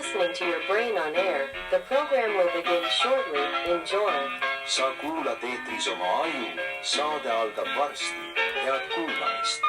listening to your brain on air. The program will begin shortly. Enjoy. Sa kuulad eetris oma aju, saade algab varsti. Head kuulamist.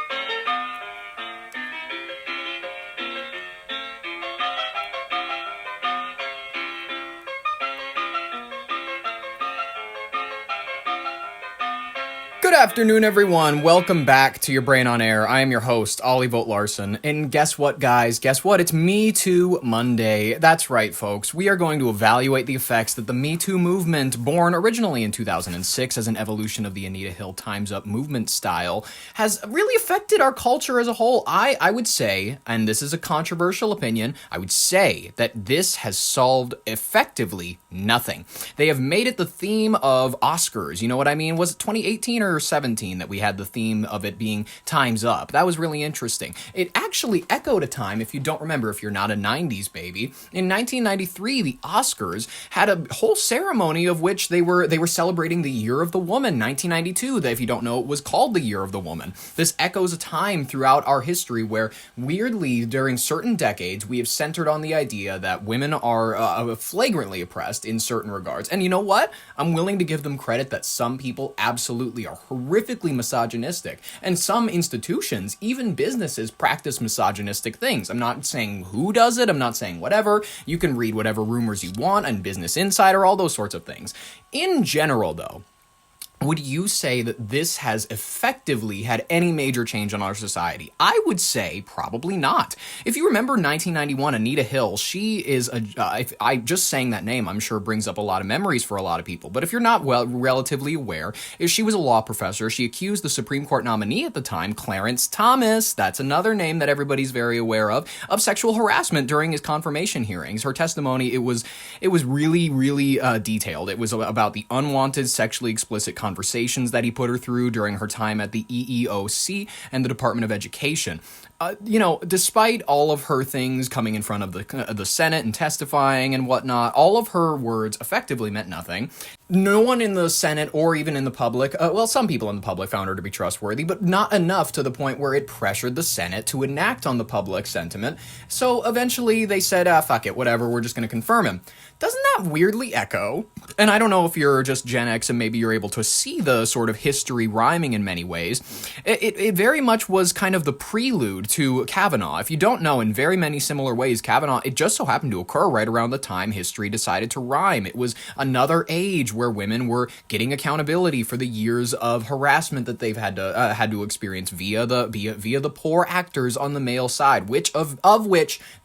Good afternoon, everyone. Welcome back to Your Brain on Air. I am your host, Ollie Vogt Larson. And guess what, guys? Guess what? It's Me Too Monday. That's right, folks. We are going to evaluate the effects that the Me Too movement, born originally in 2006 as an evolution of the Anita Hill Time's Up movement style, has really affected our culture as a whole. I would say, and this is a controversial opinion, I would say that this has solved effectively nothing. They have made it the theme of Oscars. You know what I mean? Was it 2018 or 17 that we had the theme of it being Time's Up? That was really interesting. It actually echoed a time, if you don't remember, if you're not a 90s baby, in 1993, the Oscars had a whole ceremony of which they were celebrating the Year of the Woman. 1992, that if you don't know, it was called the Year of the Woman. This echoes a time throughout our history where, weirdly, during certain decades, we have centered on the idea that women are flagrantly oppressed in certain regards. And you know what? I'm willing to give them credit that some people absolutely are horrifically misogynistic, and some institutions, even businesses, practice misogynistic things. I'm not saying who does it, I'm not saying whatever. You can read whatever rumors you want on Business Insider, all those sorts of things. In general, though, would you say that this has effectively had any major change on our society? I would say probably not. If you remember 1991, Anita Hill, she is I just saying that name, I'm sure brings up a lot of memories for a lot of people. But if you're not relatively aware, she was a law professor. She accused the Supreme Court nominee at the time, Clarence Thomas, that's another name that everybody's very aware of sexual harassment during his confirmation hearings. Her testimony, it was really, really detailed. It was about the unwanted sexually explicit conversations that he put her through during her time at the EEOC and the Department of Education. Despite all of her things coming in front of the Senate and testifying and whatnot, all of her words effectively meant nothing. No one in the Senate or even in the public, some people in the public found her to be trustworthy, but not enough to the point where it pressured the Senate to enact on the public sentiment. So eventually they said, fuck it, whatever, we're just going to confirm him. Doesn't that weirdly echo? And I don't know if you're just Gen X and maybe you're able to see the sort of history rhyming in many ways. It very much was kind of the prelude to Kavanaugh. If you don't know, in very many similar ways, Kavanaugh, it just so happened to occur right around the time history decided to rhyme. It was another age where women were getting accountability for the years of harassment that they've had to experience via the poor actors on the male side, which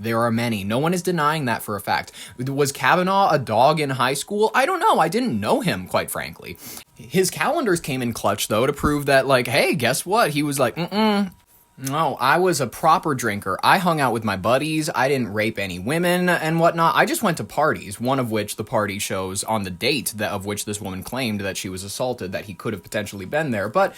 there are many. No one is denying that for a fact. Was Kavanaugh a dog in high school? I don't know. I didn't know him, quite frankly. His calendars came in clutch, though, to prove that, like, hey, guess what? He was like, no, I was a proper drinker. I hung out with my buddies. I didn't rape any women and whatnot. I just went to parties, one of which the party shows on the date of which this woman claimed that she was assaulted, that he could have potentially been there. But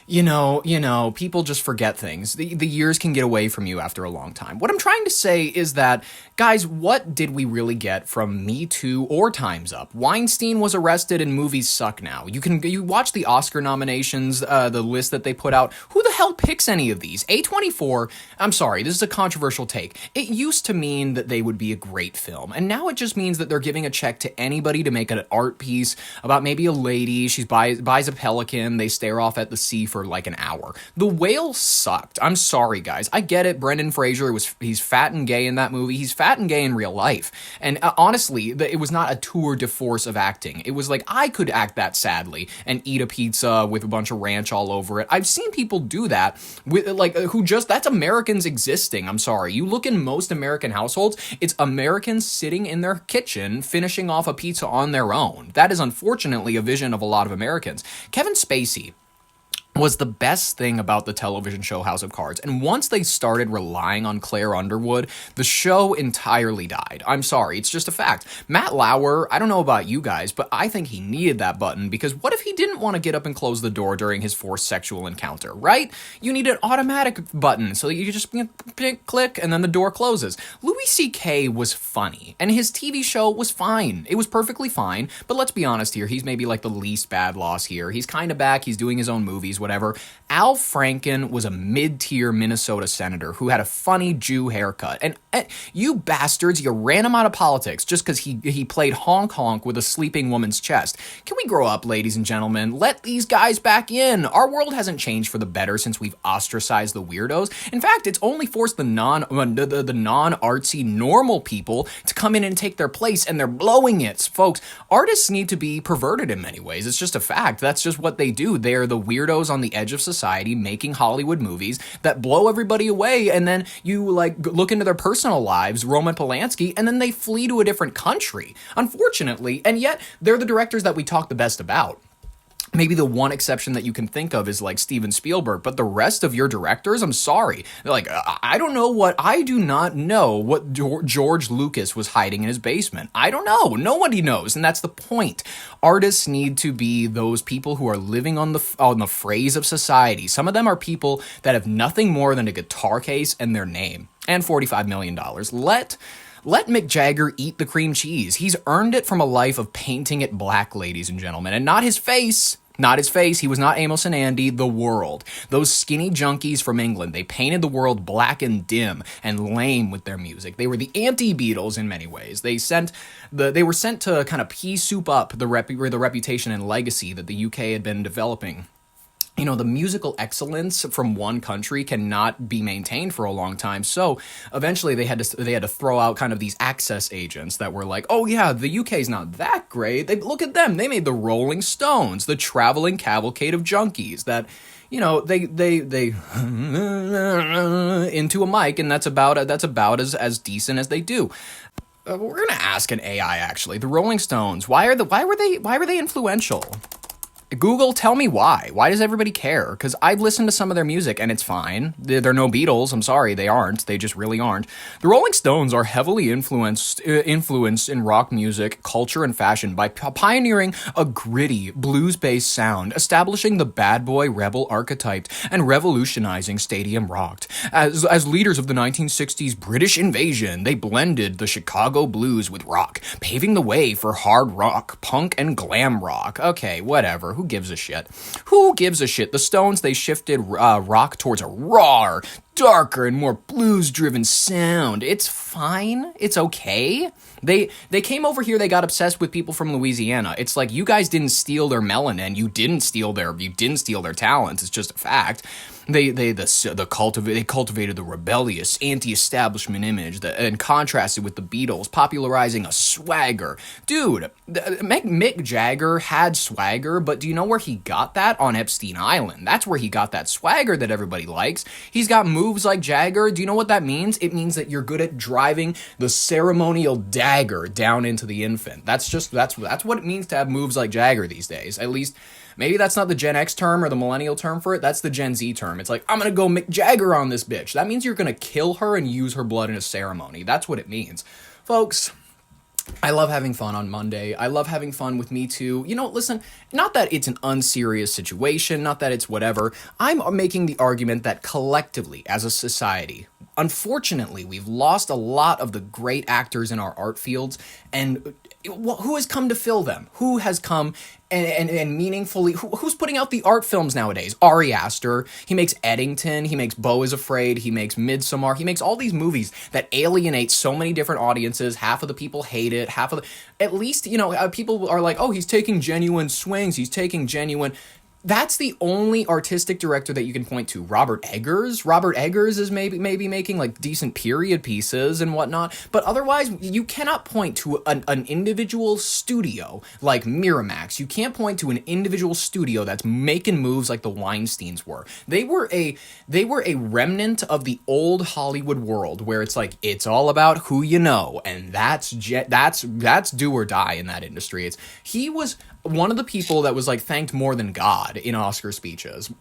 You know, people just forget things. The years can get away from you after a long time. What I'm trying to say is that, guys, what did we really get from Me Too or Time's Up? Weinstein was arrested and movies suck now. You watch the Oscar nominations, the list that they put out. Who the hell picks any of these? A24, I'm sorry, this is a controversial take. It used to mean that they would be a great film, and now it just means that they're giving a check to anybody to make an art piece about maybe a lady, she buys a pelican, they stare off at the sea for like an hour. The Whale sucked. I'm sorry, guys. I get it. Brendan Fraser, he's fat and gay in that movie. He's fat and gay in real life. And honestly, it was not a tour de force of acting. It was like, I could act that sadly and eat a pizza with a bunch of ranch all over it. I've seen people do that with that's Americans existing. I'm sorry. You look in most American households, it's Americans sitting in their kitchen finishing off a pizza on their own. That is unfortunately a vision of a lot of Americans. Kevin Spacey was the best thing about the television show House of Cards. And once they started relying on Claire Underwood, the show entirely died. I'm sorry, it's just a fact. Matt Lauer, I don't know about you guys, but I think he needed that button, because what if he didn't want to get up and close the door during his forced sexual encounter, right? You need an automatic button so that you just click and then the door closes. Louis C.K. was funny, and his TV show was fine. It was perfectly fine, but let's be honest here, he's maybe like the least bad loss here. He's kind of back, he's doing his own movies, whatever. whatever. Al Franken was a mid-tier Minnesota senator who had a funny Jew haircut. And you bastards, you ran him out of politics just because he played honk honk with a sleeping woman's chest. Can we grow up, ladies and gentlemen? Let these guys back in. Our world hasn't changed for the better since we've ostracized the weirdos. In fact, it's only forced the non-artsy normal people to come in and take their place, and they're blowing it. Folks, artists need to be perverted in many ways. It's just a fact. That's just what they do. They're the weirdos on the edge of society making Hollywood movies that blow everybody away, and then you look into their personal lives, Roman Polanski, and then they flee to a different country, unfortunately, and yet they're the directors that we talk the best about. Maybe the one exception that you can think of is Steven Spielberg, but the rest of your directors, I'm sorry. I do not know what George Lucas was hiding in his basement. I don't know. Nobody knows, and that's the point. Artists need to be those people who are living on the phrase of society. Some of them are people that have nothing more than a guitar case and their name, and $45 million. Let Mick Jagger eat the cream cheese. He's earned it from a life of painting it black, ladies and gentlemen, and not his face. Not his face. He was not Amos and Andy, the world. Those skinny junkies from England, they painted the world black and dim and lame with their music. They were the anti-Beatles in many ways. They were sent to kind of pea soup up the reputation and legacy that the UK had been developing. You know, the musical excellence from one country cannot be maintained for a long time. So eventually they had to throw out kind of these access agents that were like, oh yeah, the UK's not that great. Look at them. They made the Rolling Stones, the traveling cavalcade of junkies that, you know, they into a mic, and that's about as decent as they do. We're gonna ask an AI actually. The Rolling Stones. Why were they influential? Google, tell me why. Why does everybody care? Because I've listened to some of their music, and it's fine. They're no Beatles. I'm sorry, they aren't. They just really aren't. The Rolling Stones are heavily influenced in rock music, culture, and fashion by pioneering a gritty, blues-based sound, establishing the bad boy rebel archetype, and revolutionizing stadium rock. As leaders of the 1960s British invasion, they blended the Chicago blues with rock, paving the way for hard rock, punk, and glam rock. Okay, whatever. Who gives a shit? Who gives a shit? The Stones, they shifted rock towards a raw, darker, and more blues-driven sound. It's fine. It's okay. They came over here, they got obsessed with people from Louisiana. It's like, you guys didn't steal their melanin. You didn't steal their talents. It's just a fact. They cultivated the rebellious, anti-establishment image and contrasted with the Beatles, popularizing a swagger. Dude, Mick Jagger had swagger, but do you know where he got that? On Epstein Island. That's where he got that swagger that everybody likes. He's got moves like Jagger. Do you know what that means? It means that you're good at driving the ceremonial dagger down into the infant. That's what it means to have moves like Jagger these days. At least, maybe that's not the Gen X term or the millennial term for it. That's the Gen Z term. It's like, I'm going to go Mick Jagger on this bitch. That means you're going to kill her and use her blood in a ceremony. That's what it means. Folks, I love having fun on Monday. I love having fun with Me Too. You know, listen, not that it's an unserious situation, not that it's whatever. I'm making the argument that collectively, as a society, unfortunately, we've lost a lot of the great actors in our art fields, and who has come to fill them? Who has come and meaningfully, who's putting out the art films nowadays? Ari Aster, he makes Eddington, he makes Beau is Afraid, he makes Midsommar, he makes all these movies that alienate so many different audiences. Half of the people hate it, at least, you know, people are like, oh, he's taking genuine swings, he's taking genuine... That's the only artistic director that you can point to. Robert Eggers is maybe making like decent period pieces and whatnot, but otherwise you cannot point to an individual studio like Miramax. You can't point to an individual studio that's making moves like the Weinsteins were. They were a remnant of the old Hollywood world where it's like, it's all about who you know, and that's do or die in that industry. He was one of the people that was like thanked more than God in Oscar speeches.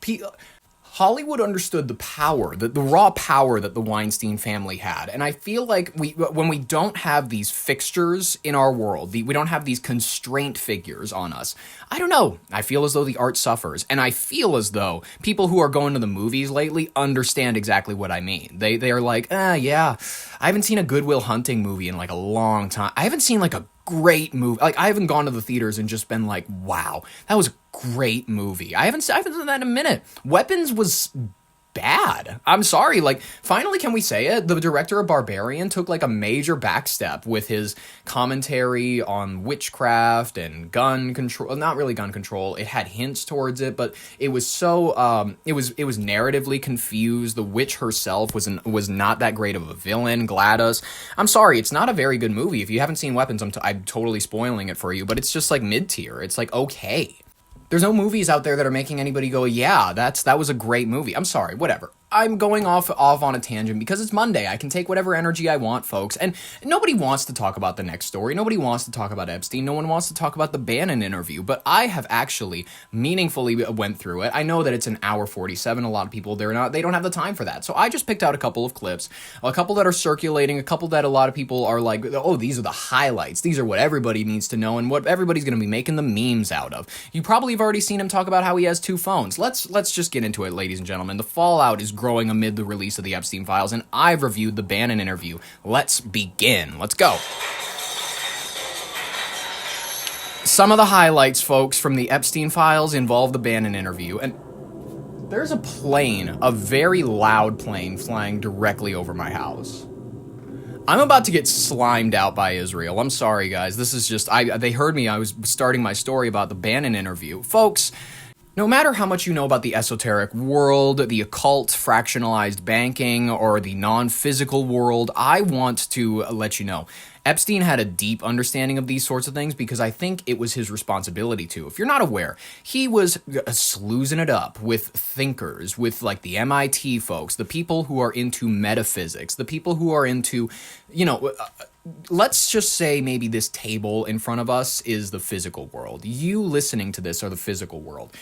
Hollywood understood the power, the raw power that the Weinstein family had. And I feel like when we don't have these fixtures in our world, we don't have these constraint figures on us, I don't know. I feel as though the art suffers. And I feel as though people who are going to the movies lately understand exactly what I mean. They are like, yeah, I haven't seen a Good Will Hunting movie in like a long time. I haven't seen like a great movie. Like, I haven't gone to the theaters and just been like, wow, that was a great movie. I haven't done that in a minute. Weapons was bad. I'm sorry. Like, finally, can we say it? The director of Barbarian took like a major backstep with his commentary on witchcraft and gun control. Not really gun control. It had hints towards it, but it was so it was narratively confused. The witch herself was not that great of a villain. GLaDOS. I'm sorry. It's not a very good movie. If you haven't seen Weapons, I'm totally spoiling it for you. But it's just like mid tier. It's like okay. There's no movies out there that are making anybody go, yeah, that was a great movie. I'm sorry, whatever. I'm going off on a tangent because it's Monday. I can take whatever energy I want, folks. And nobody wants to talk about the next story. Nobody wants to talk about Epstein. No one wants to talk about the Bannon interview. But I have actually meaningfully went through it. I know that it's an hour 47. A lot of people, they don't have the time for that. So I just picked out a couple of clips, a couple that are circulating, a couple that a lot of people are like, oh, these are the highlights. These are what everybody needs to know and what everybody's going to be making the memes out of. You probably have already seen him talk about how he has 2 phones. Let's just get into it, ladies and gentlemen. The fallout is growing amid the release of the Epstein files, and I've reviewed the Bannon interview. Let's begin. Let's go. Some of the highlights, folks, from the Epstein files involve the Bannon interview, and there's a plane, a very loud plane, flying directly over my house. I'm about to get slimed out by Israel. I'm sorry, guys. This is just, they heard me. I was starting my story about the Bannon interview. Folks, no matter how much you know about the esoteric world, the occult, fractionalized banking, or the non-physical world, I want to let you know, Epstein had a deep understanding of these sorts of things because I think it was his responsibility to. If you're not aware, he was sleuzing it up with thinkers, with like the MIT folks, the people who are into metaphysics, the people who are into, let's just say maybe this table in front of us is the physical world. You listening to this are the physical world.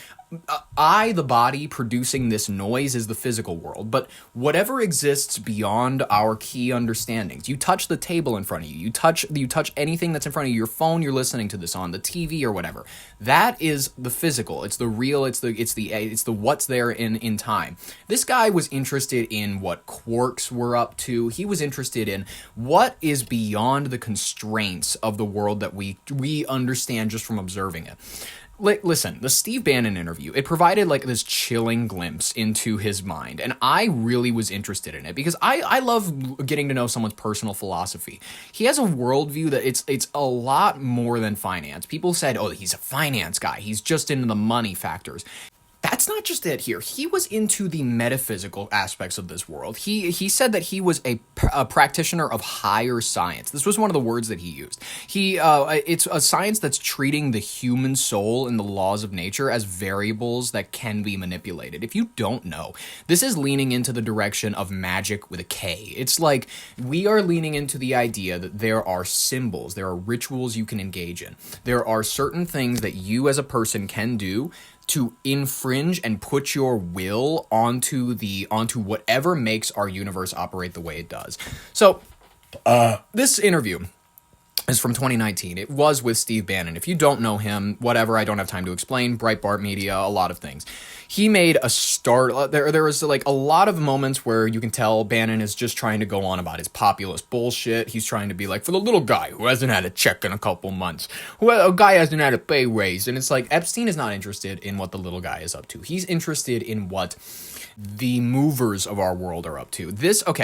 I, the body, producing this noise is the physical world. But whatever exists beyond our key understandings, you touch the table in front of you, you touch anything that's in front of you, your phone you're listening to this on, the TV or whatever. That is the physical. It's the real. It's the what's there in time. This guy was interested in what quarks were up to. He was interested in what is beyond the constraints of the world that we understand just from observing it. Listen, the Steve Bannon interview, it provided like this chilling glimpse into his mind, and I really was interested in it because I love getting to know someone's personal philosophy. He has a worldview that it's a lot more than finance. People said, oh, he's a finance guy. He's just into the money factors. That's not just it here. He was into the metaphysical aspects of this world. He said that he was a practitioner of higher science. This was one of the words that he used. It's a science that's treating the human soul and the laws of nature as variables that can be manipulated. If you don't know, this is leaning into the direction of magic with a K. It's like we are leaning into the idea that there are symbols, there are rituals you can engage in. There are certain things that you as a person can do to infringe and put your will onto whatever makes our universe operate the way it does. So, this interview is from 2019. It was with Steve Bannon. If you don't know him, whatever, I don't have time to explain. Breitbart Media, a lot of things. He made a start. There was like a lot of moments where you can tell Bannon is just trying to go on about his populist bullshit. He's trying to be like, for the little guy who hasn't had a check in a couple months, a guy hasn't had a pay raise. And it's like, Epstein is not interested in what the little guy is up to. He's interested in what the movers of our world are up to.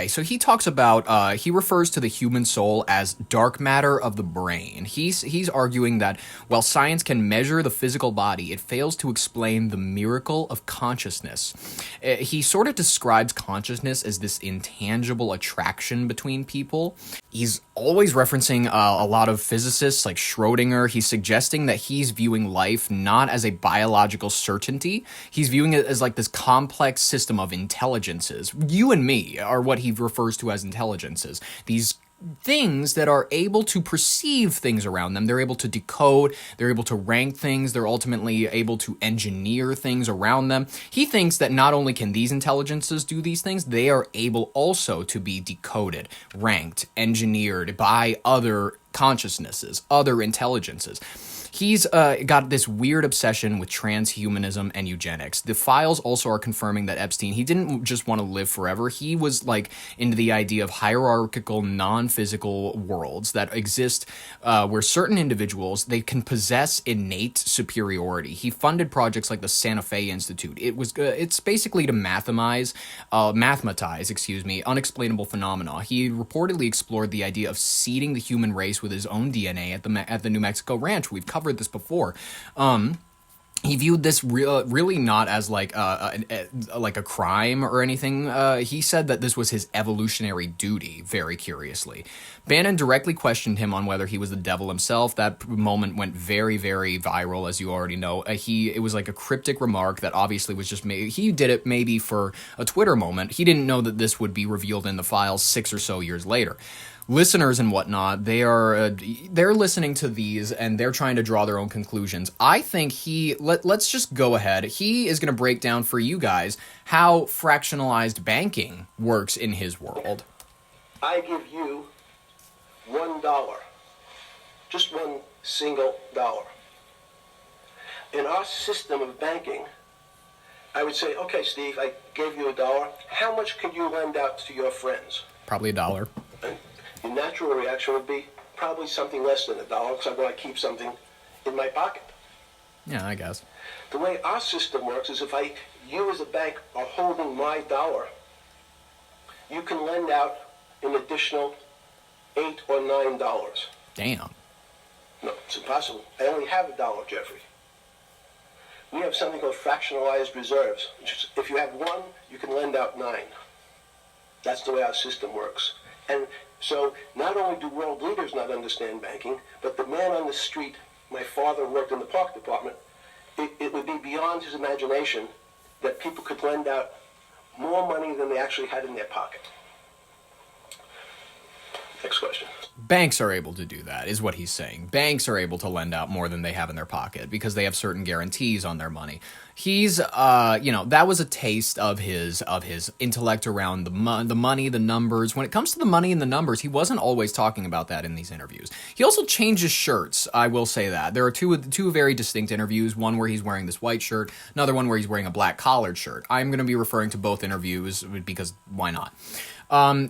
So he talks about, he refers to the human soul as dark matter of the brain. He's arguing that while science can measure the physical body, it fails to explain the miracle of consciousness. He sort of describes consciousness as this intangible attraction between people. He's always referencing a lot of physicists like Schrodinger. He's suggesting that he's viewing life not as a biological certainty. He's viewing it as like this complex system of intelligences. You and me are what he refers to as intelligences. These things that are able to perceive things around them. They're able to decode, they're able to rank things, they're ultimately able to engineer things around them. He thinks that not only can these intelligences do these things, they are able also to be decoded, ranked, engineered by other consciousnesses, other intelligences. He's got this weird obsession with transhumanism and eugenics. The files also are confirming that Epstein, he didn't just want to live forever. He was like into the idea of hierarchical, non-physical worlds that exist where certain individuals, they can possess innate superiority. He funded projects like the Santa Fe Institute. It's basically to mathematize, unexplainable phenomena. He reportedly explored the idea of seeding the human race with his own DNA at the New Mexico ranch. We've covered this before. He viewed this really not as like a crime or anything. He said that this was his evolutionary duty, very curiously. Bannon directly questioned him on whether he was the devil himself. That moment went very, very viral, as you already know. It was like a cryptic remark that obviously was just made. He did it maybe for a Twitter moment. He didn't know that this would be revealed in the files 6 or so years later. Listeners and whatnot, they're listening to these and they're trying to draw their own conclusions. I think let's just go ahead. He is going to break down for you guys how fractionalized banking works in his world. I give you $1, just one single dollar. In our system of banking, I would say, okay, Steve, I gave you $1. How much could you lend out to your friends? Probably $1. The natural reaction would be probably something less than $1 because I want to keep something in my pocket. Yeah, I guess. The way our system works is if you as a bank are holding my $1, you can lend out an additional $8 or $9. Damn. No, it's impossible. I only have $1, Jeffrey. We have something called fractionalized reserves. Which is, if you have 1, you can lend out 9. That's the way our system works. And so not only do world leaders not understand banking, but the man on the street, my father worked in the park department, it would be beyond his imagination that people could lend out more money than they actually had in their pocket. Next question. Banks are able to do that, is what he's saying. Banks are able to lend out more than they have in their pocket because they have certain guarantees on their money. He's, that was a taste of his intellect around the money, the numbers. When it comes to the money and the numbers, he wasn't always talking about that in these interviews. He also changes shirts, I will say that. There are two very distinct interviews, one where he's wearing this white shirt, another one where he's wearing a black collared shirt. I'm going to be referring to both interviews because why not?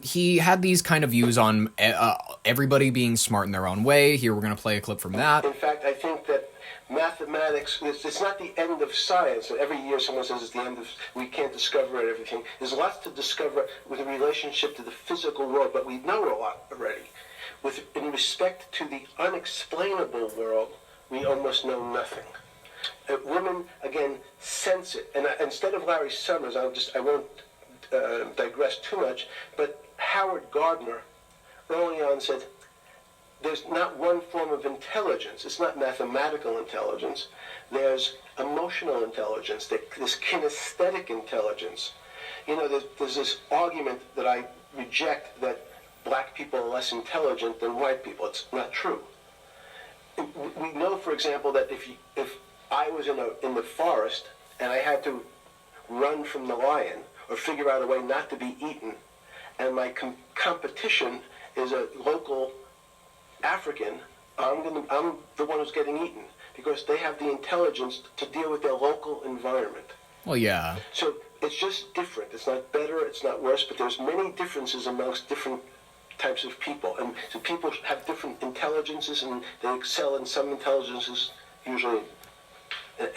He had these kind of views on everybody being smart in their own way. Here we're going to play a clip from that. In fact, I think that mathematics, it's not the end of science. Every year someone says it's the end of, we can't discover everything. There's lots to discover with a relationship to the physical world, but we know a lot already. In respect to the unexplainable world, we almost know nothing. Women, again, sense it. And instead of Larry Summers, I won't digress too much, but Howard Gardner early on said, there's not one form of intelligence. It's not mathematical intelligence. There's emotional intelligence. There's kinesthetic intelligence. You know, there's this argument that I reject that black people are less intelligent than white people. It's not true. We know, for example, that if I was in the forest and I had to run from the lion or figure out a way not to be eaten, and my competition is a local African, I'm the one who's getting eaten because they have the intelligence to deal with their local environment. Well, yeah. So it's just different. It's not better, it's not worse, but there's many differences amongst different types of people. And so people have different intelligences, and they excel in some intelligences usually,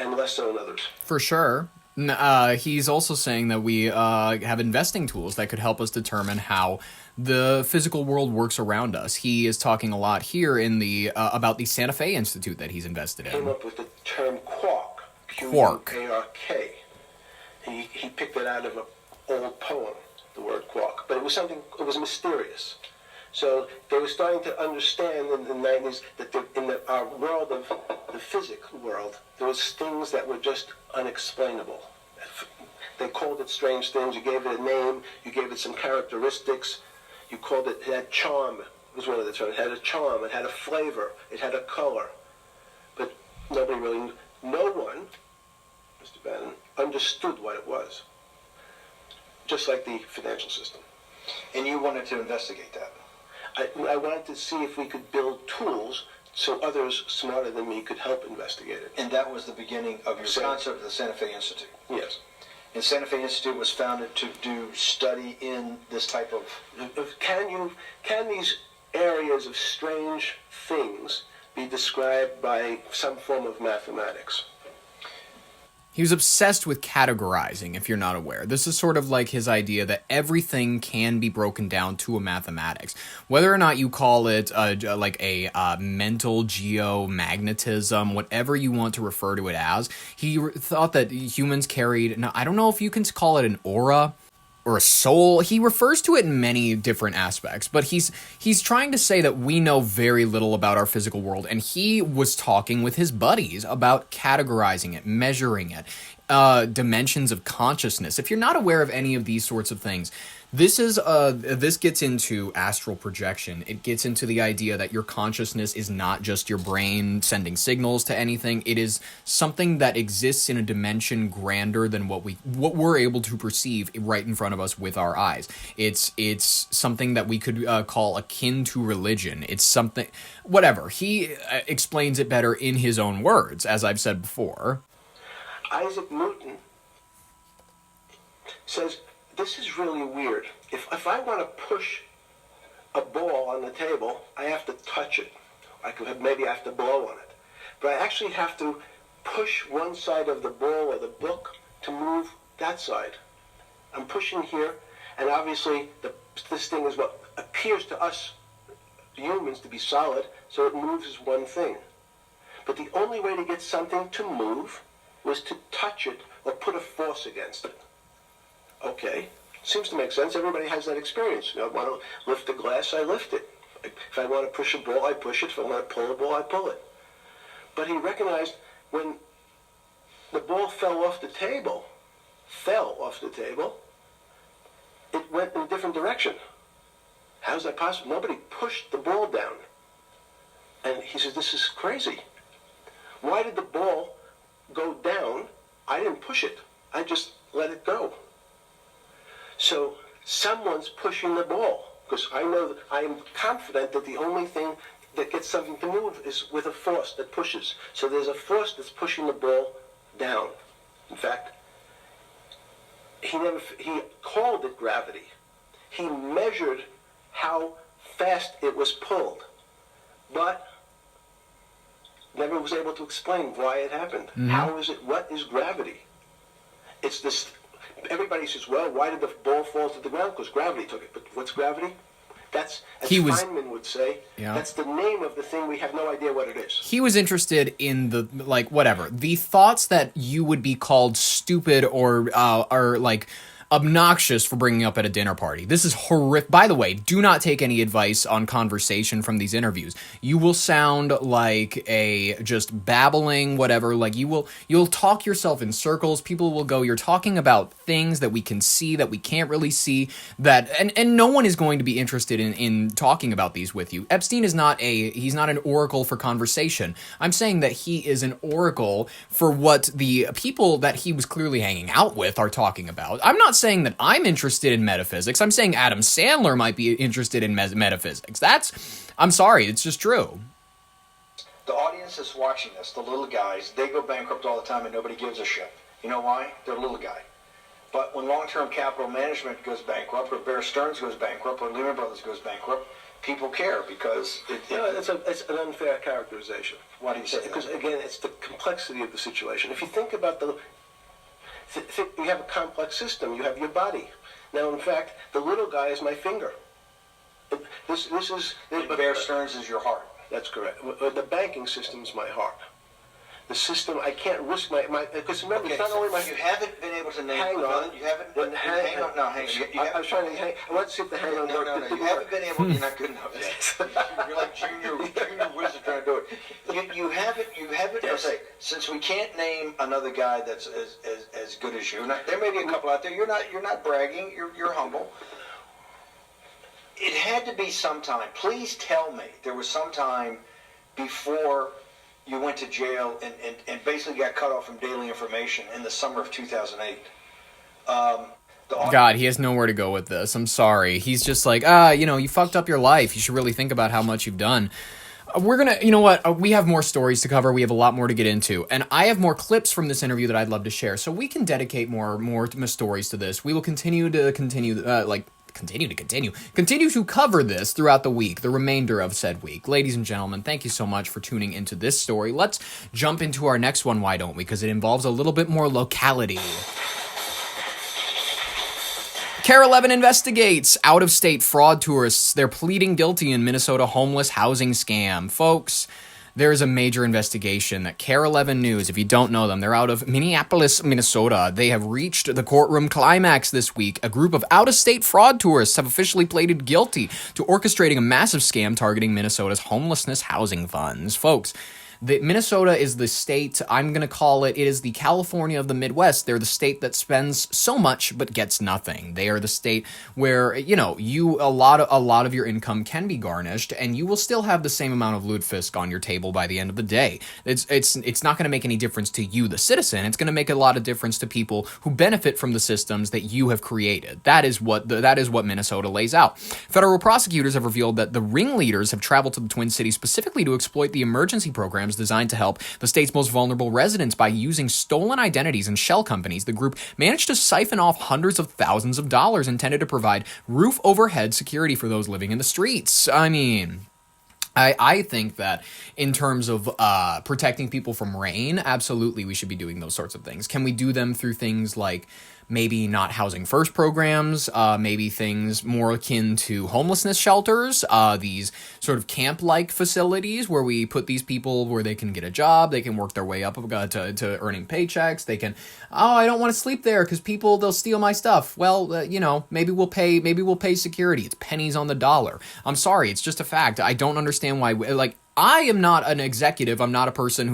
and less so in others. For sure. He's also saying that we have investing tools that could help us determine how the physical world works around us. He is talking a lot here in about the Santa Fe Institute that he's invested in. Came up with the term quark. Quark. Q-U-A-R-K. He picked it out of an old poem, the word quark. But it was mysterious. So they were starting to understand in the 90s that in our world of the physical world, there was things that were just unexplainable. They called it strange things. You gave it a name. You gave it some characteristics. You called it had charm. It was one of the terms. It had a charm. It had a flavor. It had a color. But no one, Mr. Bannon, understood what it was. Just like the financial system. And you wanted to investigate that? I wanted to see if we could build tools so others smarter than me could help investigate it. And that was the beginning of your concept of the Santa Fe Institute. Yes. And Santa Fe Institute was founded to do study in this type of... Can these areas of strange things be described by some form of mathematics? He was obsessed with categorizing, if you're not aware. This is sort of like his idea that everything can be broken down to a mathematics. Whether or not you call it mental geomagnetism, whatever you want to refer to it as, he thought that humans carried... Now, I don't know if you can call it an aura or a soul. He refers to it in many different aspects, but he's trying to say that we know very little about our physical world, and he was talking with his buddies about categorizing it, measuring it, dimensions of consciousness. If you're not aware of any of these sorts of things, this gets into astral projection. It gets into the idea that your consciousness is not just your brain sending signals to anything. It is something that exists in a dimension grander than what we're able to perceive right in front of us with our eyes. It's something that we could call akin to religion. It's something, whatever. He explains it better in his own words, as I've said before. Isaac Newton says, this is really weird. If I want to push a ball on the table, I have to touch it. Maybe I have to blow on it. But I actually have to push one side of the ball or the book to move that side. I'm pushing here, and obviously this thing is what appears to us humans to be solid, so it moves as one thing. But the only way to get something to move was to touch it or put a force against it. Okay, seems to make sense. Everybody has that experience. I want to lift a glass, I lift it. If I want to push a ball, I push it. If I want to pull a ball, I pull it. But he recognized when the ball fell off the table, it went in a different direction. How's that possible? Nobody pushed the ball down. And he says, this is crazy. Why did the ball go down? I didn't push it. I just let it go. So someone's pushing the ball, because I am confident that the only thing that gets something to move is with a force that pushes. So there's a force that's pushing the ball down. In fact, he called it gravity. He measured how fast it was pulled, but never was able to explain why it happened. Mm-hmm. How is it? What is gravity? It's this. Everybody says, well, why did the ball fall to the ground? Because gravity took it. But what's gravity? That's, as Feynman would say, that's the name of the thing. We have no idea what it is. He was interested in the, the thoughts that you would be called stupid or obnoxious for bringing up at a dinner party. This is horrific. By the way, do not take any advice on conversation from these interviews. You will sound like a just babbling whatever. You'll talk yourself in circles. People will go, you're talking about things that we can see that we can't really see, that and no one is going to be interested in talking about these with you. Epstein is he's not an oracle for conversation. I'm saying that he is an oracle for what the people that he was clearly hanging out with are talking about. I'm not saying that I'm interested in metaphysics. I'm saying Adam Sandler might be interested in metaphysics. I'm sorry, it's just true. The audience that's watching this, the little guys, they go bankrupt all the time and nobody gives a shit. You know why? They're a little guy. But when long-term capital management goes bankrupt, or Bear Stearns goes bankrupt, or Lehman Brothers goes bankrupt, people care because it's an unfair characterization. Why do you say that? Because again, it's the complexity of the situation. If you think about you have a complex system. You have your body. Now, in fact, the little guy is my finger. This is... Bear Stearns is your heart. That's correct. The banking system is my heart. The system, I can't risk my because remember, it's not only my... You haven't been able to name... Hang on. You haven't... Hang on. No, hang on. I was trying to hang... I want to see if the hang on... No. You haven't been able... You're not good enough yet. You're like junior wizard trying to do it. You haven't... Yes. I'll say, since we can't name another guy that's as good as you, there may be a couple out there. You're not bragging. You're humble. It had to be sometime. Please tell me there was some time before you went to jail and basically got cut off from daily information in the summer of 2008. God, he has nowhere to go with this. I'm sorry. He's just like, you fucked up your life. You should really think about how much you've done. we're gonna, you know what, we have more stories to cover. We have a lot more to get into, and I have more clips from this interview that I'd love to share, so we can dedicate more stories to this. We will continue to cover this throughout the week, the remainder of said week. Ladies and gentlemen, thank you so much for tuning into this story. Let's jump into our next one, why don't we? Because it involves a little bit more locality. CARE 11 investigates out-of-state fraud tourists. They're pleading guilty in Minnesota homeless housing scam. Folks, there is a major investigation that CARE 11 News, if you don't know them, they're out of Minneapolis, Minnesota. They have reached the courtroom climax this week. A group of out-of-state fraud tourists have officially pleaded guilty to orchestrating a massive scam targeting Minnesota's homelessness housing funds. Folks, Minnesota is the state, I'm going to call it is the California of the Midwest. They're the state that spends so much but gets nothing. They are the state where, a lot of your income can be garnished, and you will still have the same amount of lutefisk on your table by the end of the day. It's not going to make any difference to you, the citizen. It's going to make a lot of difference to people who benefit from the systems that you have created. That is what Minnesota lays out. Federal prosecutors have revealed that the ringleaders have traveled to the Twin Cities specifically to exploit the emergency programs designed to help the state's most vulnerable residents by using stolen identities and shell companies. The group managed to siphon off hundreds of thousands of dollars intended to provide roof overhead security for those living in the streets. I mean, I think that in terms of protecting people from rain, absolutely we should be doing those sorts of things. Can we do them through things like maybe not housing first programs, maybe things more akin to homelessness shelters, these sort of camp-like facilities where we put these people where they can get a job, they can work their way up to earning paychecks, they can, I don't want to sleep there because they'll steal my stuff. Well, maybe we'll pay security. It's pennies on the dollar. I'm sorry, it's just a fact. I don't understand why, I am not an executive. I'm not a person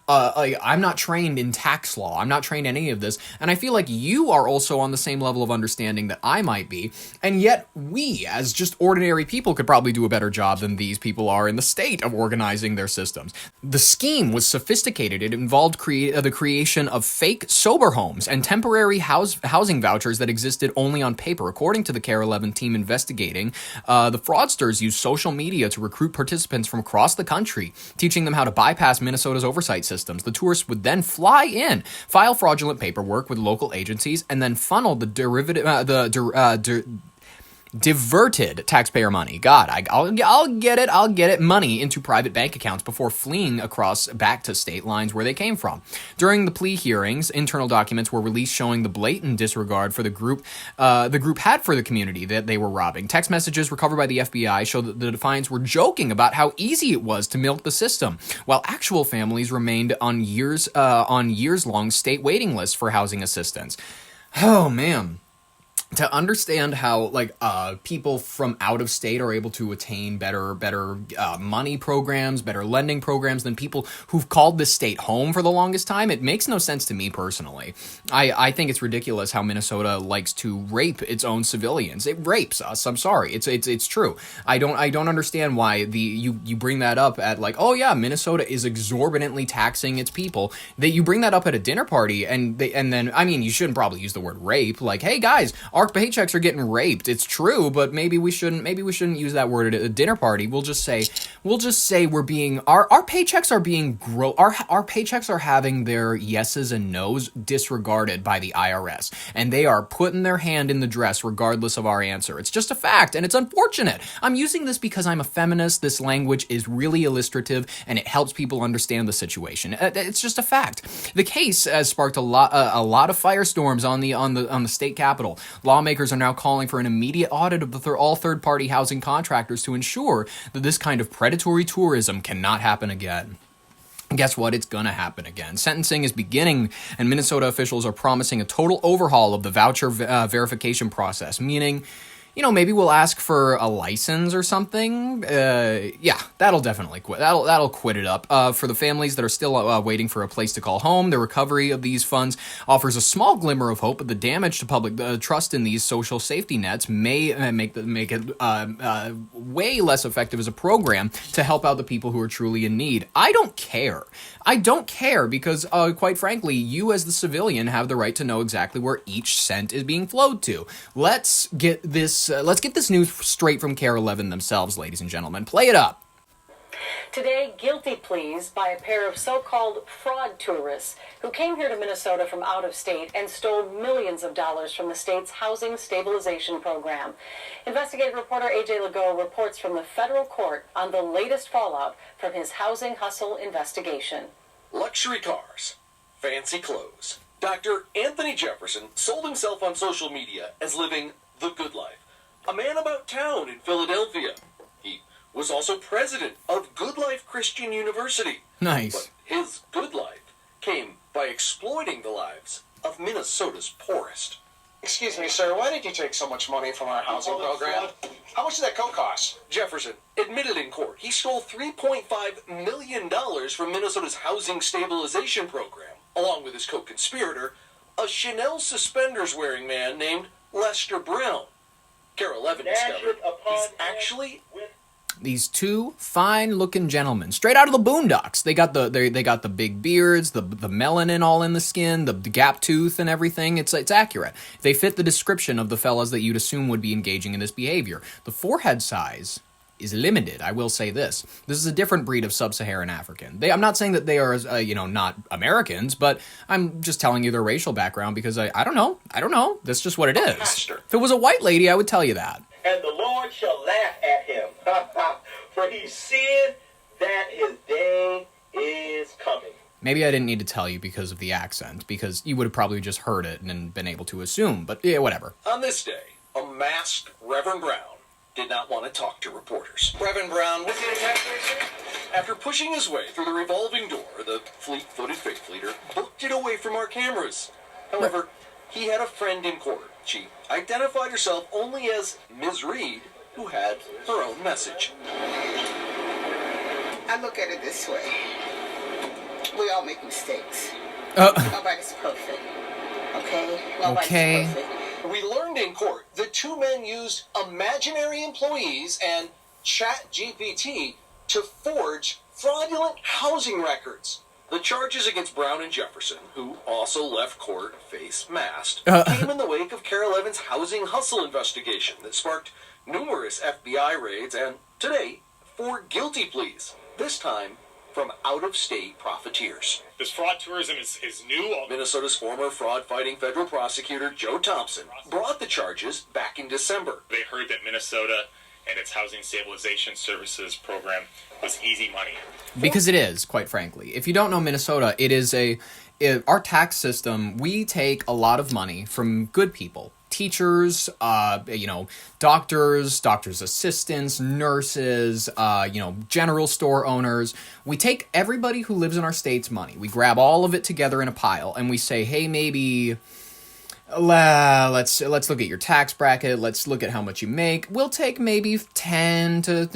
I'm not trained in tax law. I'm not trained in any of this. And I feel like you are also on the same level of understanding that I might be. And yet we, as just ordinary people, could probably do a better job than these people are in the state of organizing their systems. The scheme was sophisticated. It involved the creation of fake sober homes and temporary housing vouchers that existed only on paper. According to the CARE 11 team investigating, the fraudsters used social media to recruit participants from across the country, teaching them how to bypass Minnesota's oversight systems. The tourists would then fly in, file fraudulent paperwork with local agencies, and then funnel the diverted taxpayer money. God, I'll get it, money into private bank accounts before fleeing back to state lines where they came from. During the plea hearings, internal documents were released showing the blatant disregard for the group had for the community that they were robbing. Text messages recovered by the FBI show that the defiants were joking about how easy it was to milk the system, while actual families remained on years-long state waiting lists for housing assistance. Oh, man. To understand how people from out of state are able to attain better money programs, better lending programs than people who've called this state home for the longest time, it makes no sense to me personally. I think it's ridiculous how Minnesota likes to rape its own civilians. It rapes us. I'm sorry. It's true. I don't understand why you bring that up at Minnesota is exorbitantly taxing its people. That you bring that up at a dinner party and then you shouldn't probably use the word rape. Like, hey guys, our paychecks are getting raped. It's true, but maybe we shouldn't use that word at a dinner party. We'll just say we're being our paychecks are being our paychecks are having their yeses and nos disregarded by the IRS, and they are putting their hand in the dress regardless of our answer. It's just a fact, and it's unfortunate. I'm using this because I'm a feminist. This language is really illustrative, and it helps people understand the situation. It's just a fact. The case has sparked a lot of firestorms on the state capitol. Lawmakers are now calling for an immediate audit of all third-party housing contractors to ensure that this kind of predatory tourism cannot happen again. Guess what? It's gonna happen again. Sentencing is beginning, and Minnesota officials are promising a total overhaul of the voucher verification process, meaning, maybe we'll ask for a license or something. That'll definitely quit. That'll quit it up. For the families that are still waiting for a place to call home, the recovery of these funds offers a small glimmer of hope, but the damage to public trust in these social safety nets may make it way less effective as a program to help out the people who are truly in need. I don't care. Because, quite frankly, you as the civilian have the right to know exactly where each cent is being flowed to. Let's get this news straight from CARE 11 themselves, ladies and gentlemen. Play it up. Today, guilty pleas by a pair of so-called fraud tourists who came here to Minnesota from out of state and stole millions of dollars from the state's housing stabilization program. Investigative reporter A.J. Legault reports from the federal court on the latest fallout from his housing hustle investigation. Luxury cars, fancy clothes. Dr. Anthony Jefferson sold himself on social media as living the good life. A man about town in Philadelphia. He was also president of Good Life Christian University. Nice. But his good life came by exploiting the lives of Minnesota's poorest. Excuse me, sir, why did you take so much money from our housing program? How much did that coat cost? Jefferson admitted in court he stole $3.5 million from Minnesota's housing stabilization program, along with his co-conspirator, a Chanel suspenders-wearing man named Lester Brown. Carol Levin discovered he's actually... These two fine-looking gentlemen, straight out of the Boondocks. They got the big beards, the melanin all in the skin, the gap tooth and everything. It's accurate. They fit the description of the fellas that you'd assume would be engaging in this behavior. The forehead size is limited. I will say this. This is a different breed of sub-Saharan African. I'm not saying that they are, not Americans, but I'm just telling you their racial background because I don't know. I don't know. That's just what it is. Pastor. If it was a white lady, I would tell you that. And the Lord shall laugh at him, for he seeth that his day is coming. Maybe I didn't need to tell you because of the accent, because you would have probably just heard it and been able to assume, but yeah, whatever. On this day, a masked Reverend Brown did not want to talk to reporters. Reverend Brown was the attack racer. After pushing his way through the revolving door, the fleet-footed faith leader booked it away from our cameras. However, he had a friend in court. She identified herself only as Ms. Reed, who had her own message. I look at it this way. We all make mistakes. Nobody's perfect. Okay? Nobody's perfect. We learned in court the two men used imaginary employees and ChatGPT to forge fraudulent housing records. The charges against Brown and Jefferson, who also left court face masked, came in the wake of Carol Evans' housing hustle investigation that sparked numerous FBI raids and, today, 4 guilty pleas, this time from out-of-state profiteers. This fraud tourism is new. Minnesota's former fraud-fighting federal prosecutor, Joe Thompson, brought the charges back in December. They heard that Minnesota and its housing stabilization services program was easy money. Because it is, quite frankly. If you don't know Minnesota, our tax system, we take a lot of money from good people. Teachers, doctors' assistants, nurses, general store owners. We take everybody who lives in our state's money. We grab all of it together in a pile and we say, hey, maybe... let's look at your tax bracket. Let's look at how much you make. We'll take maybe 10 to,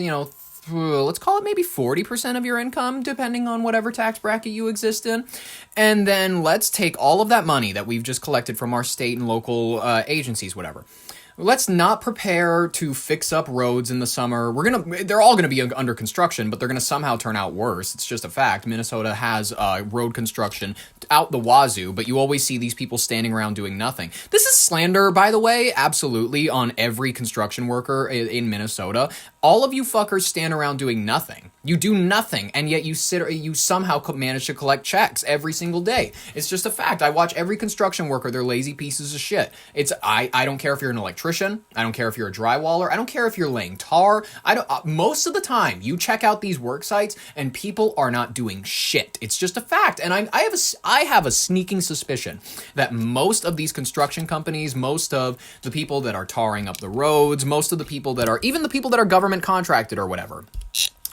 let's call it maybe 40% of your income, depending on whatever tax bracket you exist in. And then let's take all of that money that we've just collected from our state and local agencies, whatever. Let's not prepare to fix up roads in the summer. They're all gonna be under construction, but they're gonna somehow turn out worse. It's just a fact. Minnesota has road construction out the wazoo, but you always see these people standing around doing nothing. This is slander, by the way, absolutely, on every construction worker in Minnesota. All of you fuckers stand around doing nothing. You do nothing, and yet you somehow manage to collect checks every single day. It's just a fact. I watch every construction worker. They're lazy pieces of shit. I don't care if you're an electrician. I don't care if you're a drywaller. I don't care if you're laying tar. Most of the time, you check out these work sites, and people are not doing shit. It's just a fact. And I have a sneaking suspicion that most of these construction companies, most of the people that are tarring up the roads, most of the people that are, even the people that are government contracted or whatever,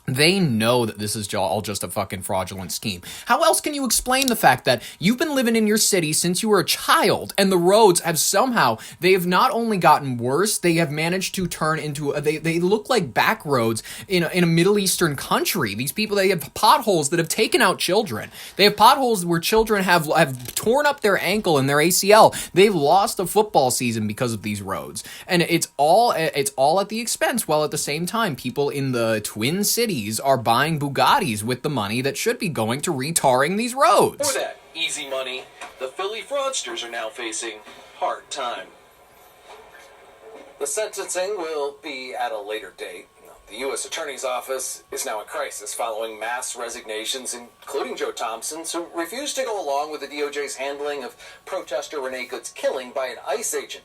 they know that this is all just a fucking fraudulent scheme. How else can you explain the fact that you've been living in your city since you were a child and the roads have somehow, they have not only gotten worse, they have managed to turn into, they look like back roads in a Middle Eastern country. These people, they have potholes that have taken out children. They have potholes where children have torn up their ankle and their ACL. They've lost a football season because of these roads. And it's all at the expense, while at the same time, people in the Twin Cities are buying Bugattis with the money that should be going to retarring these roads. For that easy money, the Philly fraudsters are now facing hard time. The sentencing will be at a later date. The U.S. Attorney's Office is now in crisis following mass resignations, including Joe Thompson's, who refused to go along with the DOJ's handling of protester Renee Good's killing by an ICE agent.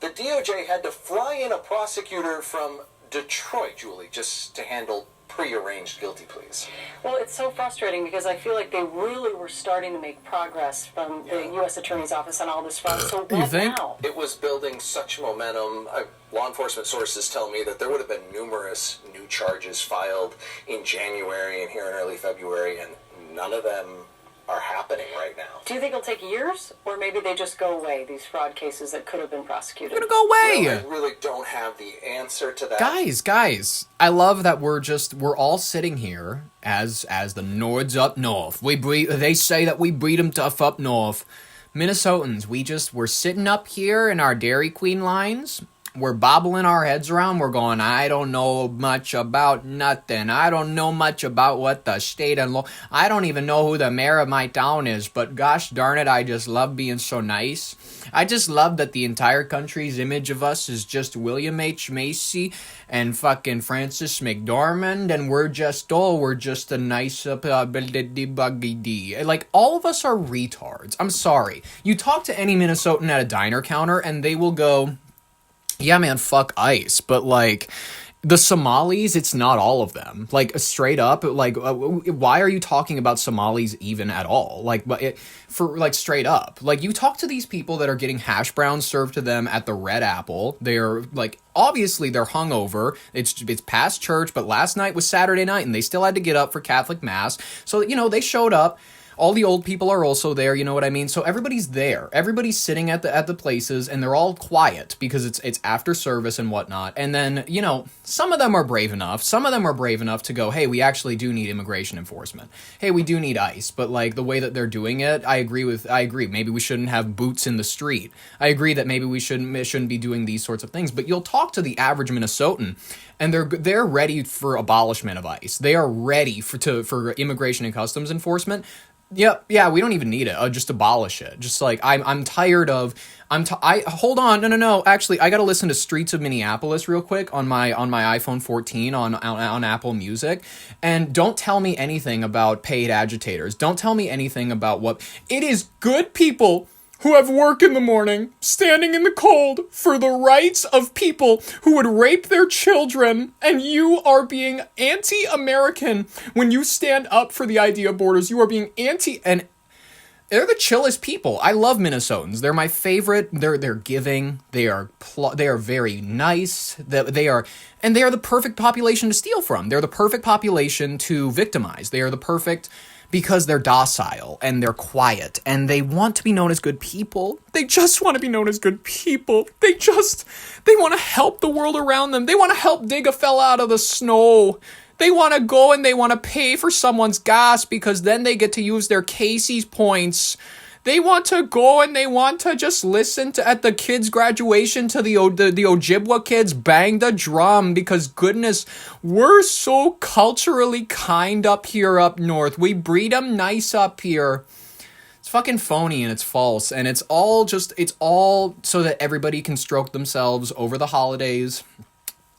The DOJ had to fly in a prosecutor from Detroit, Julie, just to handle prearranged guilty pleas. Well, it's so frustrating because I feel like they really were starting to make progress from the U.S. Attorney's Office on all this front. So what You think? now? It was building such momentum. Law enforcement sources tell me that there would have been numerous new charges filed in January and here in early February, and none of them are happening right now. Do you think it'll take years, or maybe they just go away, these fraud cases that could have been prosecuted? They're gonna go away! I really don't have the answer to that. Guys, I love that we're all sitting here as the Nords up north. They say that we breed them tough up north. Minnesotans, we're sitting up here in our Dairy Queen lines. We're bobbling our heads around. We're going, I don't know much about nothing. I don't know much about what the state and law. I don't even know who the mayor of my town is. But gosh darn it, I just love being so nice. I just love that the entire country's image of us is just William H. Macy and fucking Francis McDormand. And we're just a nice buggy. Like, all of us are retards. I'm sorry. You talk to any Minnesotan at a diner counter and they will go, yeah, man, fuck ICE. But, like, the Somalis, it's not all of them. Like, straight up, like, why are you talking about Somalis even at all? Like, straight up. Like, you talk to these people that are getting hash browns served to them at the Red Apple. They're, like, obviously they're hungover. It's past church, but last night was Saturday night, and they still had to get up for Catholic Mass. So, you know, they showed up. All the old people are also there, you know what I mean? So everybody's there. Everybody's sitting at the places, and they're all quiet because it's after service and whatnot. And then, you know, some of them are brave enough. Some of them are brave enough to go, hey, we actually do need immigration enforcement. Hey, we do need ICE. But, like, the way that they're doing it, I agree. Maybe we shouldn't have boots in the street. I agree that maybe we shouldn't be doing these sorts of things. But you'll talk to the average Minnesotan, and they're ready for abolishment of ICE. They are ready for immigration and customs enforcement. Yep, yeah, we don't even need it. Just abolish it. Just like I'm tired of hold on, no. Actually, I got to listen to Streets of Minneapolis real quick on my iPhone 14 on Apple Music, and don't tell me anything about paid agitators. Don't tell me anything about what it is. Good people who have work in the morning, standing in the cold for the rights of people who would rape their children, and you are being anti-American when you stand up for the idea of borders. You are being and they're the chillest people. I love Minnesotans. They're my favorite. They're giving. They are very nice. They are the perfect population to steal from. They're the perfect population to victimize. They are the perfect because they're docile and they're quiet and they want to be known as good people. They just want to be known as good people. They want to help the world around them. They want to help dig a fella out of the snow. They want to go and they want to pay for someone's gas because then they get to use their Casey's points. They want to go and they want to just listen to at the kids' graduation to the Ojibwa kids bang the drum because goodness, we're so culturally kind up here up north. We breed them nice up here. It's fucking phony and it's false and it's all so that everybody can stroke themselves over the holidays.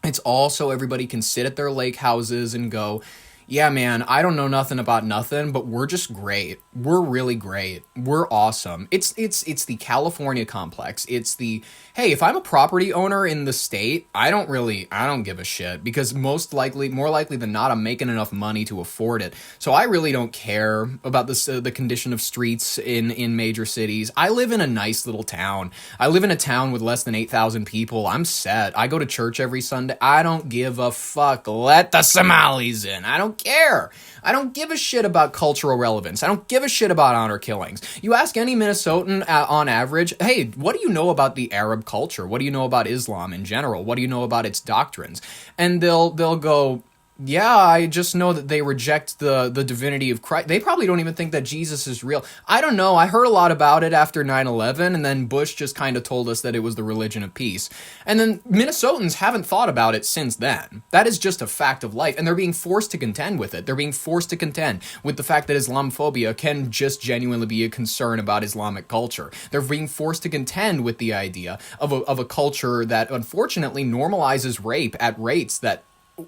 It's all so everybody can sit at their lake houses and go, yeah, man, I don't know nothing about nothing, but we're just great. We're really great. We're awesome. It's the California complex. It's the, hey, if I'm a property owner in the state, I don't give a shit because more likely than not, I'm making enough money to afford it. So I really don't care about the condition of streets in major cities. I live in a nice little town. I live in a town with less than 8,000 people. I'm set. I go to church every Sunday. I don't give a fuck. Let the Somalis in. I don't care. I don't give a shit about cultural relevance. I don't give a shit about honor killings. You ask any Minnesotan on average, hey, what do you know about the Arab culture? What do you know about Islam in general? What do you know about its doctrines? And they'll go, yeah, I just know that they reject the divinity of Christ. They probably don't even think that Jesus is real. I don't know. I heard a lot about it after 9/11, and then Bush just kind of told us that it was the religion of peace. And then Minnesotans haven't thought about it since then. That is just a fact of life, and they're being forced to contend with it. They're being forced to contend with the fact that Islamophobia can just genuinely be a concern about Islamic culture. They're being forced to contend with the idea of a culture that unfortunately normalizes rape at rates that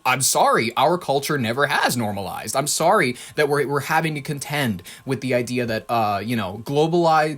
I'm sorry, our culture never has normalized. I'm sorry that we're having to contend with the idea that globalization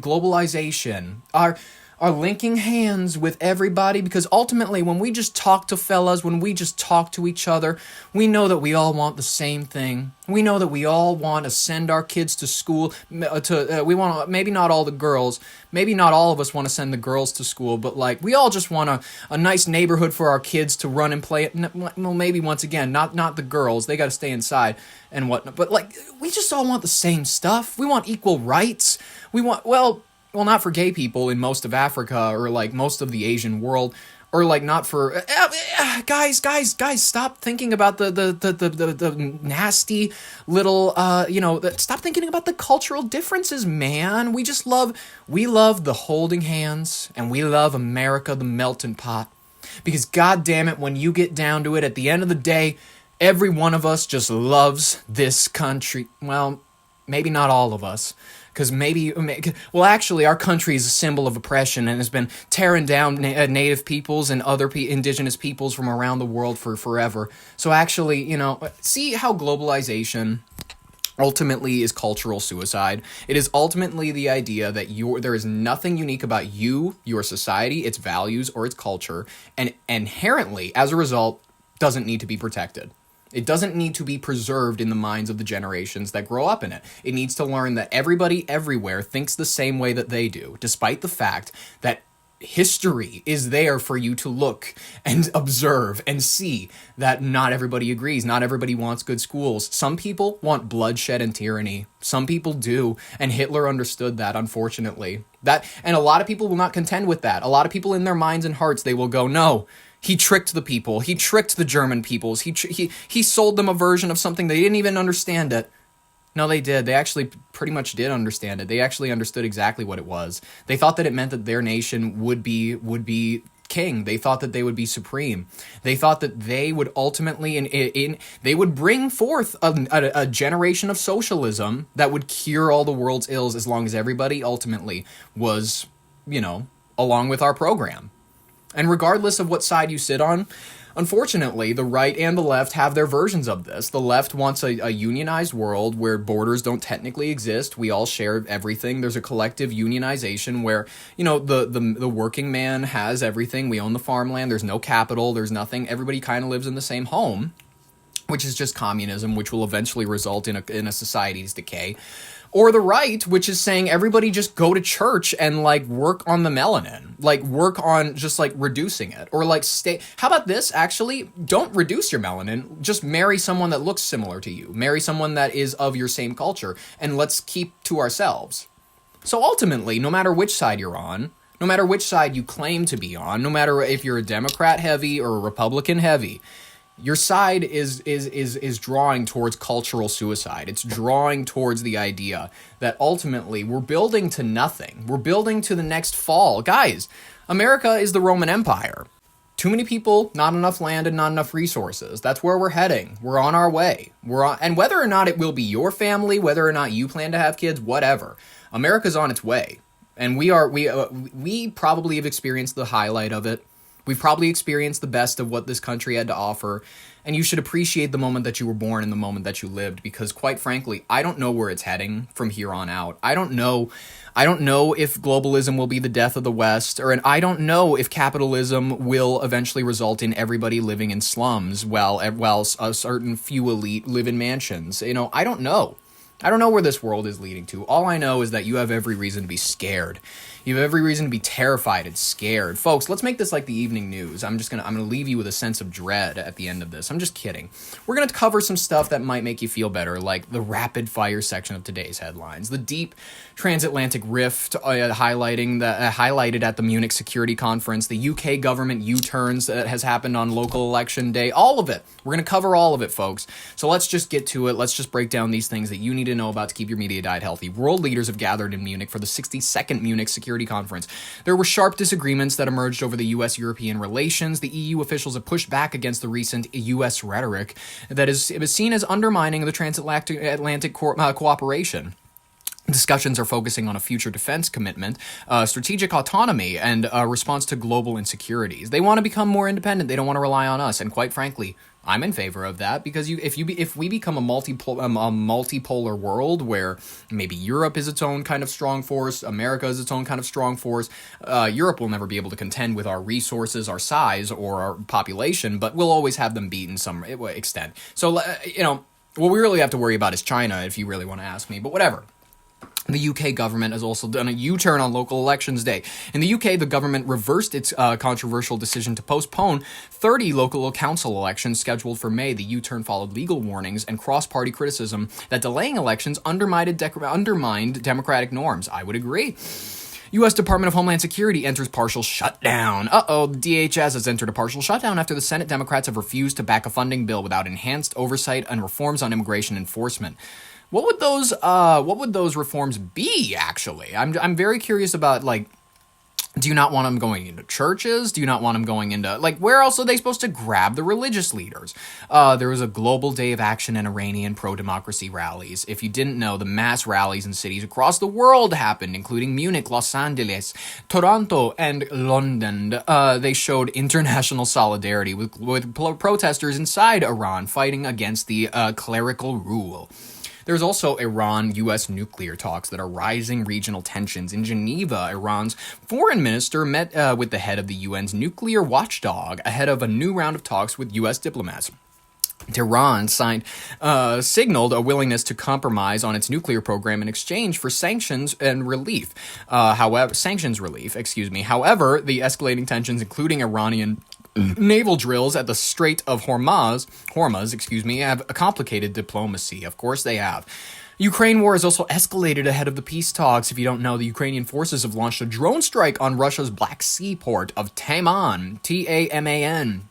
are linking hands with everybody, because ultimately when we just talk to fellas, when we just talk to each other, we know that we all want the same thing. We know that we all want to send our kids to school. We want maybe not all the girls, maybe not all of us want to send the girls to school, but like we all just want a nice neighborhood for our kids to run and play. Well, maybe once again, not the girls. They got to stay inside and whatnot. But like we just all want the same stuff. We want equal rights. We want well, not for gay people in most of Africa or like most of the Asian world, or like not for guys. Stop thinking about the nasty little Stop thinking about the cultural differences, man. We love the holding hands, and we love America, the melting pot, because God damn it, when you get down to it, at the end of the day, every one of us just loves this country. Well, maybe not all of us. Because actually, our country is a symbol of oppression and has been tearing down native peoples and other indigenous peoples from around the world for forever. So actually, see how globalization ultimately is cultural suicide. It is ultimately the idea that there is nothing unique about you, your society, its values, or its culture, and inherently, as a result, doesn't need to be protected. It doesn't need to be preserved in the minds of the generations that grow up in it. It needs to learn that everybody everywhere thinks the same way that they do, despite the fact that history is there for you to look and observe and see that not everybody agrees. Not everybody wants good schools. Some people want bloodshed and tyranny. Some people do, and Hitler understood that, unfortunately. And a lot of people will not contend with that. A lot of people in their minds and hearts, they will go, no, he tricked the people. He tricked the German peoples. He sold them a version of something they didn't even understand it. No, they did. They actually pretty much did understand it. They actually understood exactly what it was. They thought that it meant that their nation would be king. They thought that they would be supreme. They thought that they would ultimately they would bring forth a generation of socialism that would cure all the world's ills as long as everybody ultimately was, along with our program. And regardless of what side you sit on, unfortunately, the right and the left have their versions of this. The left wants a unionized world where borders don't technically exist. We all share everything. There's a collective unionization where, the working man has everything. We own the farmland. There's no capital. There's nothing. Everybody kind of lives in the same home, which is just communism, which will eventually result in a society's decay. Or the right, which is saying everybody just go to church and work on the melanin, work on just reducing it, or how about this? Actually, don't reduce your melanin. Just marry someone that looks similar to you. Marry someone that is of your same culture, and let's keep to ourselves. So ultimately, no matter which side you're on, no matter which side you claim to be on, no matter if you're a Democrat heavy or a Republican heavy, your side is drawing towards cultural suicide. It's drawing towards the idea that ultimately we're building to nothing. We're building to the next fall. Guys, America is the Roman Empire. Too many people, not enough land, and not enough resources. That's where we're heading. We're on our way. And whether or not it will be your family, whether or not you plan to have kids, whatever, America's on its way. And we probably have experienced the highlight of it. We've probably experienced the best of what this country had to offer, and you should appreciate the moment that you were born and the moment that you lived, because quite frankly, I don't know where it's heading from here on out. I don't know if globalism will be the death of the West, and I don't know if capitalism will eventually result in everybody living in slums while a certain few elite live in mansions. I don't know. I don't know where this world is leading to. All I know is that you have every reason to be scared. You have every reason to be terrified and scared. Folks, let's make this like the evening news. I'm gonna leave you with a sense of dread at the end of this. I'm just kidding. We're gonna cover some stuff that might make you feel better, like the rapid fire section of today's headlines, the deep transatlantic rift highlighted at the Munich Security Conference, the UK government U-turns that has happened on local election day, all of it. We're gonna cover all of it, folks. So let's just get to it. Let's just break down these things that you need to know about to keep your media diet healthy. World leaders have gathered in Munich for the 62nd Munich Security Conference. There were sharp disagreements that emerged over the U.S.-European relations. The EU officials have pushed back against the recent U.S. rhetoric that is seen as undermining the transatlantic cooperation. Discussions are focusing on a future defense commitment, strategic autonomy, and a response to global insecurities. They want to become more independent. They don't want to rely on us. And quite frankly, I'm in favor of that, because if we become a multipolar world where maybe Europe is its own kind of strong force, America is its own kind of strong force, Europe will never be able to contend with our resources, our size, or our population, but we'll always have them beat in some extent. So, what we really have to worry about is China, if you really want to ask me, but whatever. The UK government has also done a U-turn on local elections day. In the UK, the government reversed its controversial decision to postpone 30 local council elections scheduled for May. The U-turn followed legal warnings and cross-party criticism that delaying elections undermined democratic norms. I would agree. U.S. Department of Homeland Security enters partial shutdown. The DHS has entered a partial shutdown after the Senate Democrats have refused to back a funding bill without enhanced oversight and reforms on immigration enforcement. What would those reforms be, actually? I'm very curious about, do you not want them going into churches? Do you not want them going into, where else are they supposed to grab the religious leaders? There was a global day of action in Iranian pro-democracy rallies. If you didn't know, the mass rallies in cities across the world happened, including Munich, Los Angeles, Toronto, and London. They showed international solidarity with protesters inside Iran fighting against the clerical rule. There's also Iran-U.S. nuclear talks that are rising regional tensions. In Geneva, Iran's foreign minister met with the head of the UN's nuclear watchdog ahead of a new round of talks with U.S. diplomats. Tehran signaled a willingness to compromise on its nuclear program in exchange for sanctions relief. However, the escalating tensions, including Iranian naval drills at the Strait of Hormuz, have complicated diplomacy. Of course they have. Ukraine war has also escalated ahead of the peace talks. If you don't know, the Ukrainian forces have launched a drone strike on Russia's Black Sea port of Taman, Taman.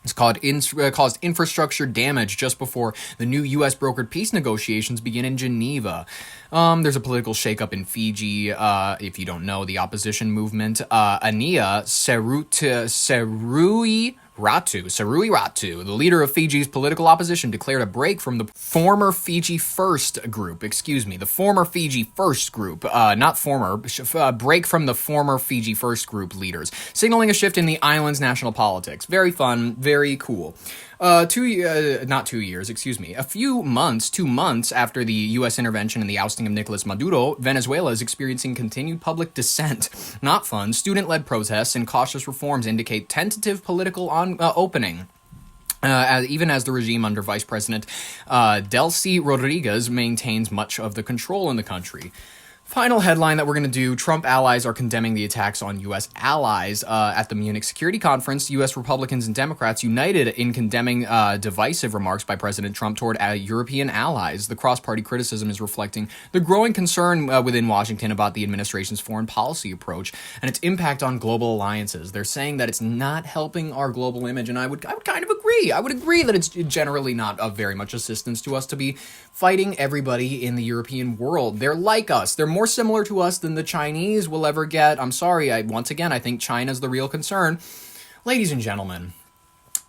It's caused infrastructure damage just before the new U.S. brokered peace negotiations begin in Geneva. There's a political shakeup in Fiji. If you don't know, the opposition movement, Ania Serui Ratu, the leader of Fiji's political opposition, declared a break from the former Fiji First group. Break from the former Fiji First group leaders, signaling a shift in the island's national politics. Very fun, very cool. 2 months after the U.S. intervention and the ousting of Nicolas Maduro, Venezuela is experiencing continued public dissent. Not fun. Student-led protests and cautious reforms indicate tentative political opening. Even as the regime under Vice President Delcy Rodriguez maintains much of the control in the country. Final headline that we're going to do, Trump allies are condemning the attacks on U.S. allies at the Munich Security Conference. U.S. Republicans and Democrats united in condemning divisive remarks by President Trump toward European allies. The cross-party criticism is reflecting the growing concern within Washington about the administration's foreign policy approach and its impact on global alliances. They're saying that it's not helping our global image, and I would kind of agree. I would agree that it's generally not of very much assistance to us to be fighting everybody in the European world. They're like us. They're more similar to us than the Chinese will ever get. I'm sorry. I think China's the real concern. Ladies and gentlemen,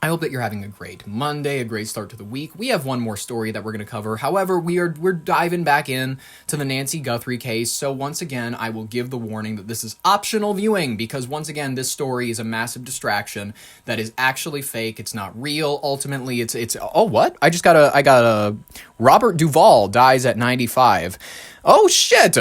I hope that you're having a great Monday, a great start to the week. We have one more story that we're going to cover. However, we're diving back in to the Nancy Guthrie case. So once again, I will give the warning that this is optional viewing, because once again, this story is a massive distraction that is actually fake. It's not real. Ultimately, it's oh, what? I got a Robert Duvall dies at 95. Oh shit.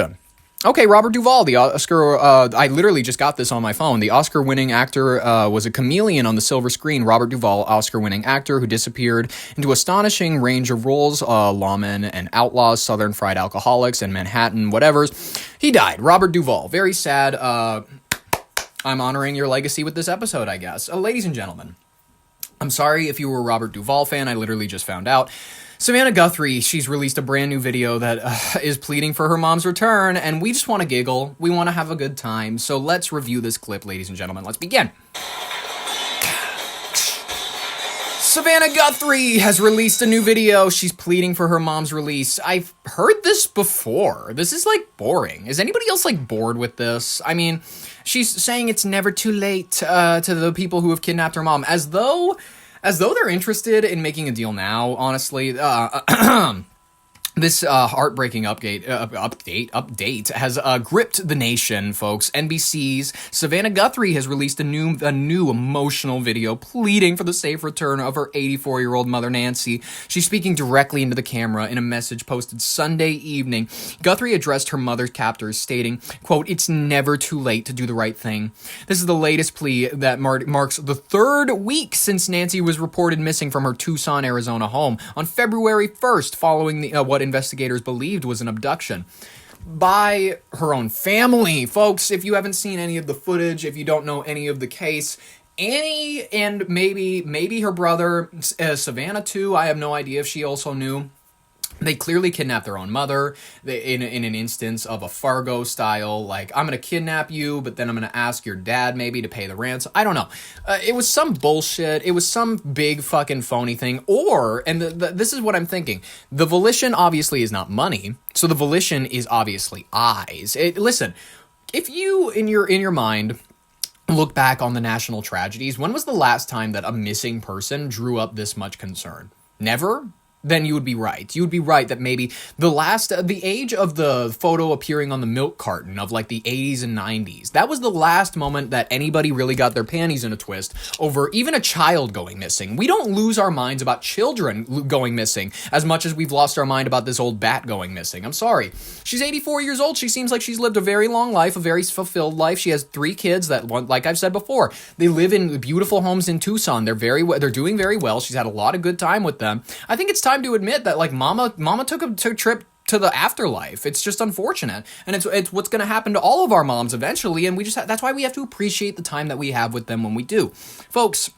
Okay, Robert Duvall, the Oscar, I literally just got this on my phone. The Oscar-winning actor was a chameleon on the silver screen. Robert Duvall, Oscar-winning actor who disappeared into astonishing range of roles, lawmen and outlaws, Southern Fried Alcoholics, and Manhattan whatevers. He died. Robert Duvall. Very sad. I'm honoring your legacy with this episode, I guess. Ladies and gentlemen, I'm sorry if you were a Robert Duvall fan. I literally just found out. Savannah Guthrie, she's released a brand new video that is pleading for her mom's return, and we just want to giggle. We want to have a good time. So let's review this clip, ladies and gentlemen. Let's begin. Savannah Guthrie has released a new video. She's pleading for her mom's release. I've heard this before. This is, boring. Is anybody else, bored with this? I mean, she's saying it's never too late to the people who have kidnapped her mom, as though they're interested in making a deal now, honestly. The This heartbreaking update has gripped the nation, folks. NBC's Savannah Guthrie has released a new emotional video pleading for the safe return of her 84-year-old mother, Nancy. She's speaking directly into the camera in a message posted Sunday evening. Guthrie addressed her mother's captors, stating, quote, "It's never too late to do the right thing." This is the latest plea that marks the third week since Nancy was reported missing from her Tucson, Arizona home on February 1st, following the what investigators believed was an abduction by her own family. Folks, if you haven't seen any of the footage, if you don't know any of the case, Annie and maybe her brother, Savannah too, I have no idea if she also knew, they clearly kidnapped their own mother in an instance of a Fargo style, like, I'm going to kidnap you, but then I'm going to ask your dad maybe to pay the ransom. I don't know. It was some bullshit. It was some big fucking phony thing. Or, and this is what I'm thinking, the volition obviously is not money, so the volition is obviously eyes. Listen, if you, in your mind, look back on the national tragedies, when was the last time that a missing person drew up this much concern? Never? Then you would be right. You would be right that maybe the age of the photo appearing on the milk carton of like the 80s and 90s, that was the last moment that anybody really got their panties in a twist over even a child going missing. We don't lose our minds about children going missing as much as we've lost our mind about this old bat going missing. I'm sorry. She's 84 years old. She seems like she's lived a very long life, a very fulfilled life. She has 3 kids that, like I've said before, they live in beautiful homes in Tucson. They're doing very well. She's had a lot of good time with them. I think it's time to admit that, like, mama took a trip to the afterlife. It's just unfortunate, and it's what's going to happen to all of our moms eventually, and that's why we have to appreciate the time that we have with them when we do. Folks,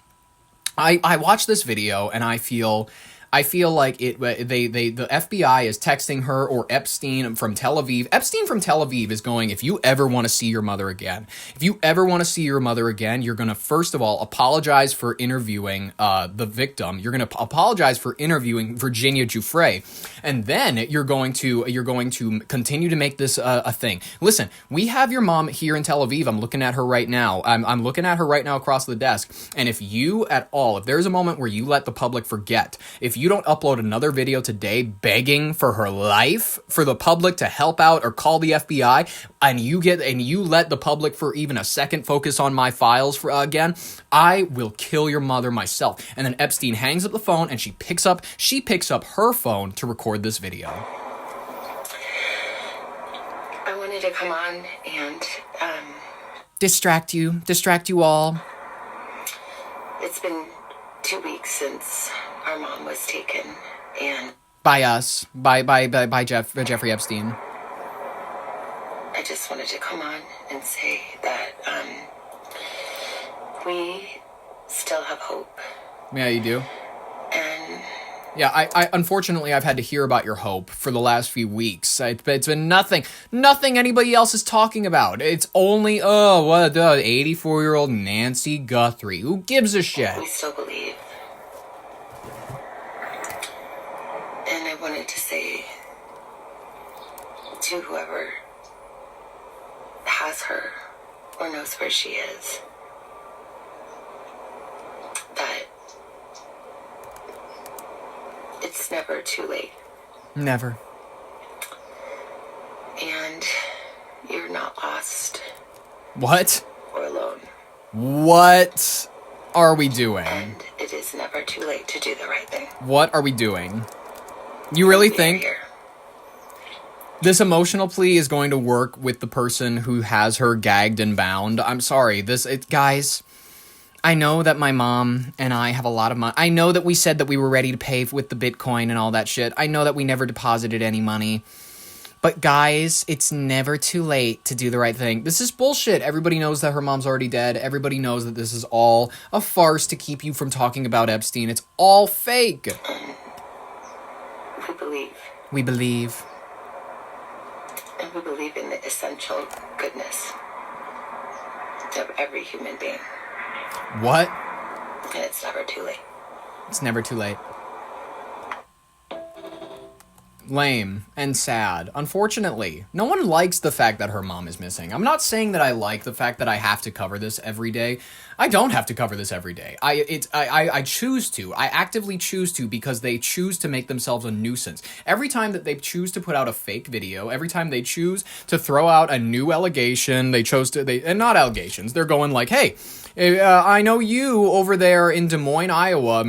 I watched this video and I feel like the FBI is texting her, or Epstein from Tel Aviv. Epstein from Tel Aviv is going, if you ever want to see your mother again, you're going to, first of all, apologize for interviewing the victim. You're going to apologize for interviewing Virginia Giuffre. And then you're going to continue to make this a thing. Listen, we have your mom here in Tel Aviv. I'm looking at her right now. I'm looking at her right now across the desk. And if there's a moment where you let the public forget, if you don't upload another video today begging for her life, for the public to help out or call the FBI, and you let the public for even a second focus on my files again, I will kill your mother myself. And then Epstein hangs up the phone and she picks up her phone to record this video. I wanted to come on and distract you all. It's been 2 weeks since our mom was taken, and by us, by Jeffrey Epstein. I just wanted to come on and say that we still have hope. Yeah, you do. And yeah, I unfortunately I've had to hear about your hope for the last few weeks. It's been nothing anybody else is talking about. It's only 84-year-old Nancy Guthrie. Who gives a shit? We still believe. And I wanted to say to whoever has her or knows where she is that it's never too late. Never. And you're not lost. What? Or alone. What are we doing? And it is never too late to do the right thing. What are we doing? You really think this emotional plea is going to work with the person who has her gagged and bound? I'm sorry. Guys, I know that my mom and I have a lot of money. I know that we said that we were ready to pay with the Bitcoin and all that shit. I know that we never deposited any money. But guys, it's never too late to do the right thing. This is bullshit. Everybody knows that her mom's already dead. Everybody knows that this is all a farce to keep you from talking about Epstein. It's all fake. We believe. We believe. And we believe in the essential goodness of every human being. What? And it's never too late. It's never too late. lame and sad. Unfortunately, no one likes the fact that her mom is missing. I'm not saying that I like the fact that I have to cover this every day. I don't have to cover this every day. I choose to. I actively choose to because they choose to make themselves a nuisance. Every time that they choose to put out a fake video, every time they choose to throw out a new allegation, and not allegations, they're going like, hey, I know you over there in Des Moines, Iowa.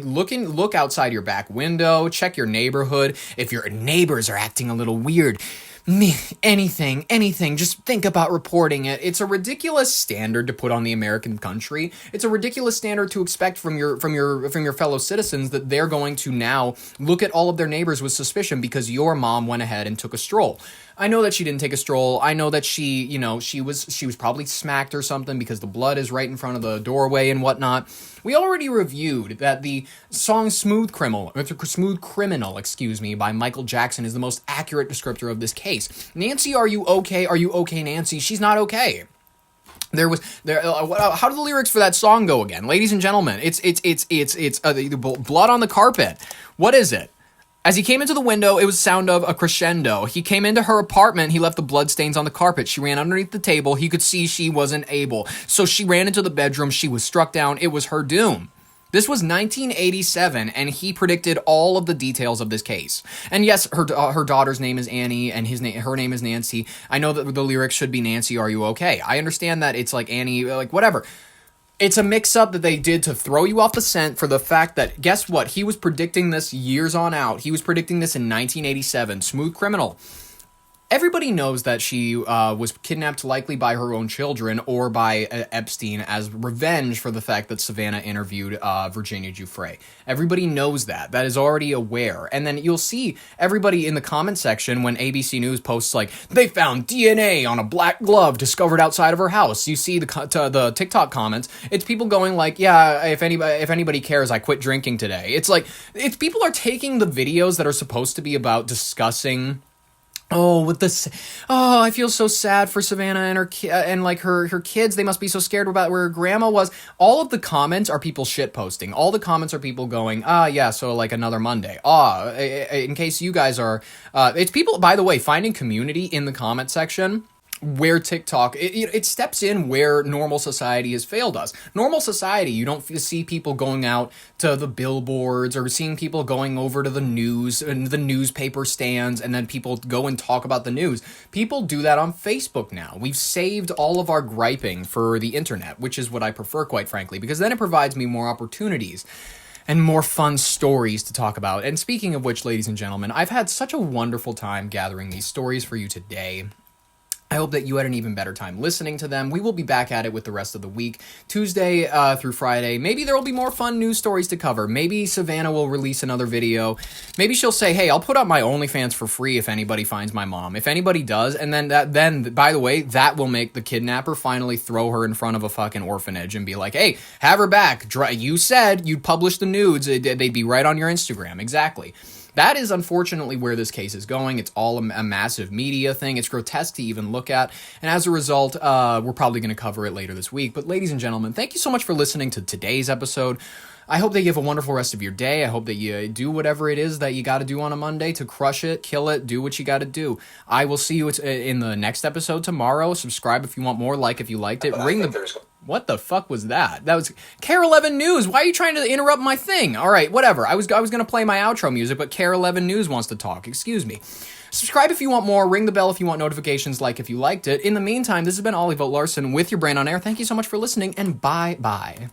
Look outside your back window. Check your neighborhood. If your neighbors are acting a little weird, anything, just think about reporting it. It's a ridiculous standard to put on the American country. It's a ridiculous standard to expect from your fellow citizens that they're going to now look at all of their neighbors with suspicion because your mom went ahead and took a stroll. I know that she didn't take a stroll. I know that she was probably smacked or something because the blood is right in front of the doorway and whatnot. We already reviewed that the song Smooth Criminal, by Michael Jackson is the most accurate descriptor of this case. Nancy, are you okay? Are you okay, Nancy? She's not okay. How do the lyrics for that song go again? Ladies and gentlemen, it's blood on the carpet. What is it? As he came into the window, it was the sound of a crescendo. He came into her apartment. He left the bloodstains on the carpet. She ran underneath the table. He could see she wasn't able. So she ran into the bedroom. She was struck down. It was her doom. This was 1987, and he predicted all of the details of this case. And yes, her daughter's name is Annie, and her name is Nancy. I know that the lyrics should be Nancy, are you okay? I understand that it's like Annie, like whatever. It's a mix-up that they did to throw you off the scent for the fact that, guess what? He was predicting this years on out. He was predicting this in 1987. Smooth Criminal. Everybody knows that she was kidnapped likely by her own children or by Epstein as revenge for the fact that Savannah interviewed Virginia Giuffre. Everybody knows that. That is already aware. And then you'll see everybody in the comment section when ABC News posts like, they found DNA on a black glove discovered outside of her house. You see the TikTok comments. It's people going like, yeah, if anybody cares, I quit drinking today. It's like, people are taking the videos that are supposed to be about discussing I feel so sad for Savannah and her kids. They must be so scared about where her grandma was. All of the comments are people shitposting. All the comments are people going, so like another Monday. In case you guys are, it's people, by the way, finding community in the comment section. Where TikTok, it steps in where normal society has failed us. Normal society, you don't see people going out to the billboards or seeing people going over to the news and the newspaper stands and then people go and talk about the news. People do that on Facebook now. We've saved all of our griping for the internet, which is what I prefer, quite frankly, because then it provides me more opportunities and more fun stories to talk about. And speaking of which, ladies and gentlemen, I've had such a wonderful time gathering these stories for you today. I hope that you had an even better time listening to them. We will be back at it with the rest of the week, Tuesday through Friday. Maybe there will be more fun news stories to cover. Maybe Savannah will release another video. Maybe she'll say, hey, I'll put up my OnlyFans for free if anybody finds my mom. If anybody does, and then by the way, that will make the kidnapper finally throw her in front of a fucking orphanage and be like, hey, have her back. You said you'd publish the nudes. They'd be right on your Instagram. Exactly. That is unfortunately where this case is going. It's all a massive media thing. It's grotesque to even look at. And as a result, we're probably going to cover it later this week. But ladies and gentlemen, thank you so much for listening to today's episode. I hope that you have a wonderful rest of your day. I hope that you do whatever it is that you got to do on a Monday to crush it, kill it, do what you got to do. I will see you in the next episode tomorrow. Subscribe if you want more, like if you liked it. What the fuck was that? That was Care 11 News. Why are you trying to interrupt my thing? All right, whatever. I was going to play my outro music, but Care 11 News wants to talk. Excuse me. Subscribe if you want more. Ring the bell if you want notifications, like if you liked it. In the meantime, this has been Ollie Vogt Larson with your Brain on Air. Thank you so much for listening, and bye-bye.